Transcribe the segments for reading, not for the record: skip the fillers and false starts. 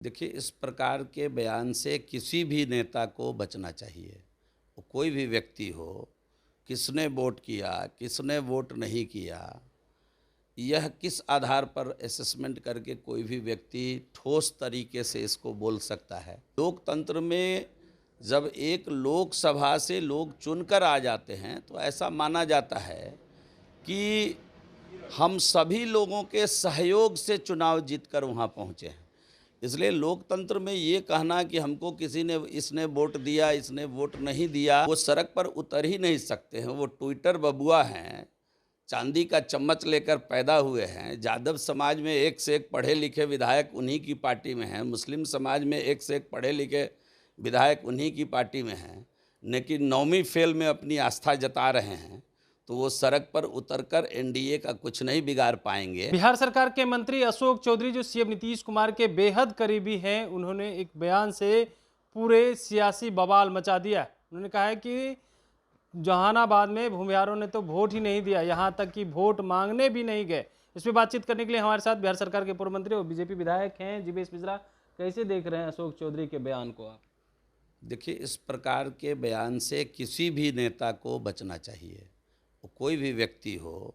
देखिए, इस प्रकार के बयान से किसी भी नेता को बचना चाहिए। वो कोई भी व्यक्ति हो, किसने वोट किया, किसने वोट नहीं किया, यह किस आधार पर असेसमेंट करके कोई भी व्यक्ति ठोस तरीके से इसको बोल सकता है। लोकतंत्र में जब एक लोकसभा से लोग चुनकर आ जाते हैं, तो ऐसा माना जाता है कि हम सभी लोगों के सहयोग से चुनाव जीतकर वहाँ पहुँचे हैं। इसलिए लोकतंत्र में ये कहना कि हमको किसी ने इसने वोट दिया, इसने वोट नहीं दिया, वो सड़क पर उतर ही नहीं सकते हैं। वो ट्विटर बबुआ हैं, चांदी का चम्मच लेकर पैदा हुए हैं। यादव समाज में एक से एक पढ़े लिखे विधायक उन्हीं की पार्टी में हैं। मुस्लिम समाज में एक से एक पढ़े लिखे विधायक उन्हीं की पार्टी में हैं, लेकिन नौवीं फेल में अपनी आस्था जता रहे हैं। तो वो सड़क पर उतरकर एनडीए का कुछ नहीं बिगाड़ पाएंगे। बिहार सरकार के मंत्री अशोक चौधरी जो सीएम नीतीश कुमार के बेहद करीबी हैं, उन्होंने एक बयान से पूरे सियासी बवाल मचा दिया। उन्होंने कहा है कि जहानाबाद में भूमिहारों ने तो वोट ही नहीं दिया, यहां तक कि वोट मांगने भी नहीं गए। इस पर बातचीत करने के लिए हमारे साथ बिहार सरकार के पूर्व मंत्री और बीजेपी विधायक हैं जीवेश मिश्रा। कैसे देख रहे हैं अशोक चौधरी के बयान को आप? देखिए, इस प्रकार के बयान से किसी भी नेता को बचना चाहिए। वो कोई भी व्यक्ति हो,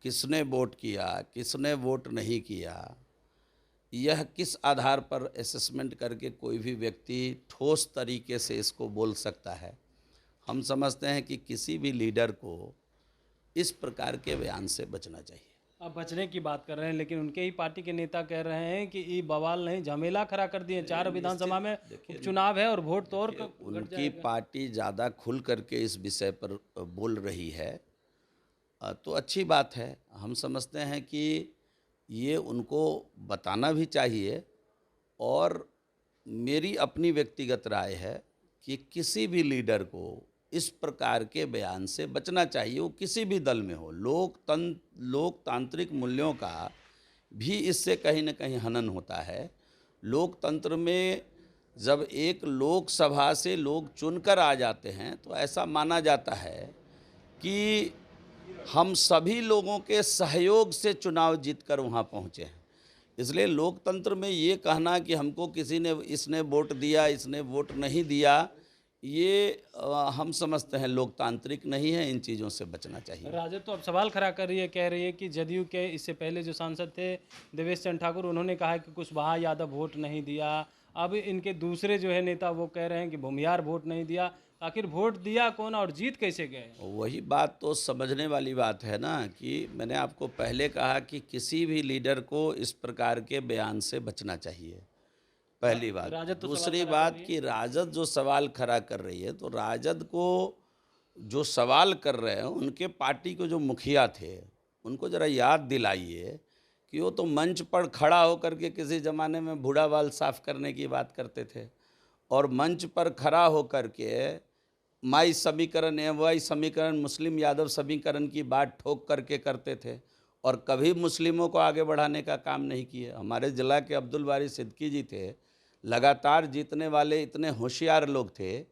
किसने वोट किया, किसने वोट नहीं किया, यह किस आधार पर असेसमेंट करके कोई भी व्यक्ति ठोस तरीके से इसको बोल सकता है। हम समझते हैं कि किसी भी लीडर को इस प्रकार के बयान से बचना चाहिए। आप बचने की बात कर रहे हैं, लेकिन उनके ही पार्टी के नेता कह रहे हैं कि ये बवाल नहीं, झमेला खड़ा कर दिए। 4 विधानसभा में उपचुनाव है और वोट तो और घट उनकी जाएगा। पार्टी ज़्यादा खुल करके इस विषय पर बोल रही है, तो अच्छी बात है। हम समझते हैं कि ये उनको बताना भी चाहिए। और मेरी अपनी व्यक्तिगत राय है कि किसी भी लीडर को इस प्रकार के बयान से बचना चाहिए, वो किसी भी दल में हो। लोकतांत्रिक मूल्यों का भी इससे कहीं न कहीं हनन होता है। लोकतंत्र में जब एक लोकसभा से लोग चुनकर आ जाते हैं, तो ऐसा माना जाता है कि हम सभी लोगों के सहयोग से चुनाव जीतकर वहाँ पहुँचे हैं। इसलिए लोकतंत्र में ये कहना कि हमको किसी ने इसने वोट दिया, इसने वोट नहीं दिया, ये हम समझते हैं लोकतांत्रिक नहीं है। इन चीज़ों से बचना चाहिए। राजद तो अब सवाल खड़ा कर रही है, कह रही है कि जदयू के इससे पहले जो सांसद थे देवेश चंद्र ठाकुर, उन्होंने कहा कि कुशवाहा यादव वोट नहीं दिया। अब इनके दूसरे जो है नेता वो कह रहे हैं कि भूमिहार वोट नहीं दिया। आखिर वोट दिया कौन और जीत कैसे गए? वही बात तो समझने वाली बात है ना, कि मैंने आपको पहले कहा कि किसी भी लीडर को इस प्रकार के बयान से बचना चाहिए, पहली बात। राजद तो सवाल दूसरी खड़ा कर बात रही है। कि राजद जो सवाल खड़ा कर रही है, तो राजद को जो सवाल कर रहे हैं, उनके पार्टी के जो मुखिया थे, उनको ज़रा याद दिलाइए कि वो तो मंच पर खड़ा होकर के किसी ज़माने में बूढ़ा बाल साफ करने की बात करते थे, और मंच पर खड़ा होकर के माई समीकरण एवं वाई समीकरण, मुस्लिम यादव समीकरण की बात ठोक करके करते थे, और कभी मुस्लिमों को आगे बढ़ाने का काम नहीं किए। हमारे ज़िला के अब्दुल बारी सिद्दीकी जी थे, लगातार जीतने वाले इतने होशियार लोग थे,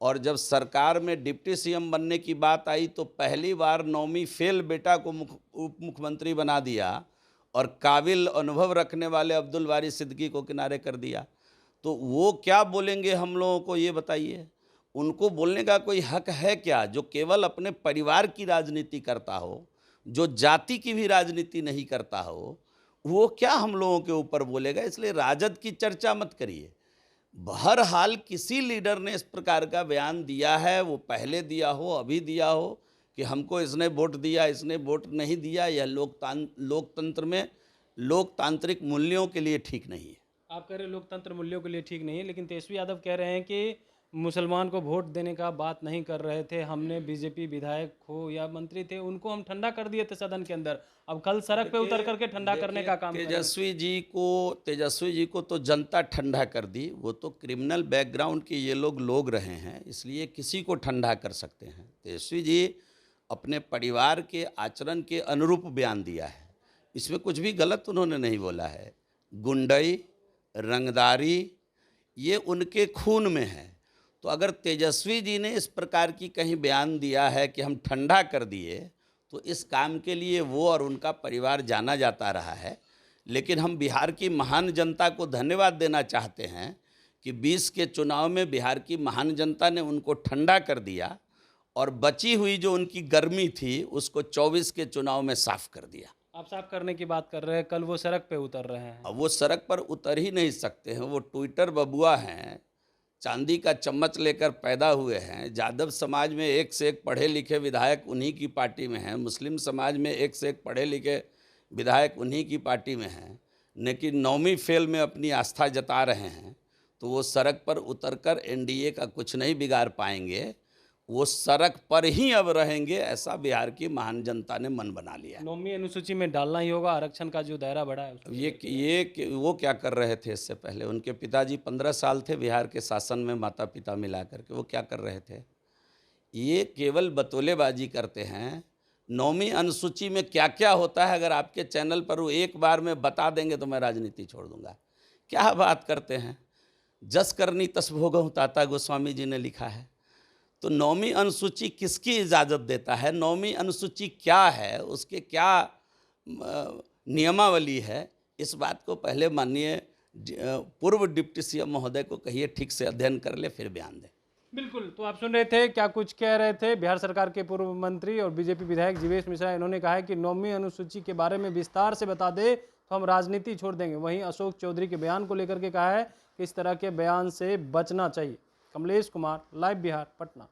और जब सरकार में डिप्टी सीएम बनने की बात आई, तो पहली बार नौवीं फेल बेटा को उप मुख्यमंत्री बना दिया, और काबिल अनुभव रखने वाले अब्दुल बारी सिद्दीकी को किनारे कर दिया। तो वो क्या बोलेंगे हम लोगों को, ये बताइए। उनको बोलने का कोई हक है क्या, जो केवल अपने परिवार की राजनीति करता हो, जो जाति की भी राजनीति नहीं करता हो, वो क्या हम लोगों के ऊपर बोलेगा। इसलिए राजद की चर्चा मत करिए। बहरहाल किसी लीडर ने इस प्रकार का बयान दिया है, वो पहले दिया हो, अभी दिया हो, कि हमको इसने वोट दिया, इसने वोट नहीं दिया, यह लोकतंत्र में लोकतांत्रिक मूल्यों के लिए ठीक नहीं है। आप कह रहे हैं लोकतंत्र मूल्यों के लिए ठीक नहीं है, लेकिन तेजस्वी यादव कह रहे हैं कि मुसलमान को वोट देने का बात नहीं कर रहे थे। हमने बीजेपी विधायक हो या मंत्री थे, उनको हम ठंडा कर दिए थे सदन के अंदर। अब कल सड़क पे उतर करके ठंडा करने का काम करें। तेजस्वी जी को तो जनता ठंडा कर दी। वो तो क्रिमिनल बैकग्राउंड के ये लोग रहे हैं, इसलिए किसी को ठंडा कर सकते हैं। तेजस्वी जी अपने परिवार के आचरण के अनुरूप बयान दिया है, इसमें कुछ भी गलत उन्होंने नहीं बोला है। गुंडई, रंगदारी, ये उनके खून में है। तो अगर तेजस्वी जी ने इस प्रकार की कहीं बयान दिया है कि हम ठंडा कर दिए, तो इस काम के लिए वो और उनका परिवार जाना जाता रहा है। लेकिन हम बिहार की महान जनता को धन्यवाद देना चाहते हैं कि 20 के चुनाव में बिहार की महान जनता ने उनको ठंडा कर दिया और बची हुई जो उनकी गर्मी थी उसको 24 के चुनाव में साफ कर दिया। आप साफ करने की बात कर रहे हैं, कल वो सड़क पे उतर रहे हैं। अब वो सड़क पर उतर ही नहीं सकते हैं, वो ट्विटर बबुआ हैं, चांदी का चम्मच लेकर पैदा हुए हैं। यादव समाज में एक से एक पढ़े लिखे विधायक उन्हीं की पार्टी में हैं, मुस्लिम समाज में एक से एक पढ़े लिखे विधायक उन्हीं की पार्टी में हैं, लेकिन नौवीं फेल में अपनी आस्था जता रहे हैं। तो वो सड़क पर उतरकर एनडीए का कुछ नहीं बिगाड़ पाएंगे, वो सड़क पर ही अब रहेंगे, ऐसा बिहार की महान जनता ने मन बना लिया। 9वीं अनुसूची में डालना ही होगा, आरक्षण का जो दायरा बढ़ा है उसको। वो क्या कर रहे थे इससे पहले? उनके पिताजी 15 साल थे बिहार के शासन में, माता पिता मिला करके, वो क्या कर रहे थे? ये केवल बतौलेबाजी करते हैं। 9वीं अनुसूची में क्या क्या होता है अगर आपके चैनल पर वो एक बार में बता देंगे तो मैं राजनीति छोड़ दूंगा। क्या बात करते हैं? जस करनी तस भोगहु, ताता गोस्वामी जी ने लिखा है। तो 9वीं अनुसूची किसकी इजाज़त देता है? 9वीं अनुसूची क्या है, उसके क्या नियमावली है, इस बात को पहले माननीय पूर्व डिप्टी सीएम महोदय को कहिए ठीक से अध्ययन कर ले, फिर बयान दे। बिल्कुल, तो आप सुन रहे थे क्या कुछ कह रहे थे बिहार सरकार के पूर्व मंत्री और बीजेपी विधायक जीवेश मिश्रा। इन्होंने कहा है कि 9वीं अनुसूची के बारे में विस्तार से बता दे तो हम राजनीति छोड़ देंगे। वहीं अशोक चौधरी के बयान को लेकर के कहा है कि इस तरह के बयान से बचना चाहिए। कमलेश कुमार, लाइव बिहार, पटना।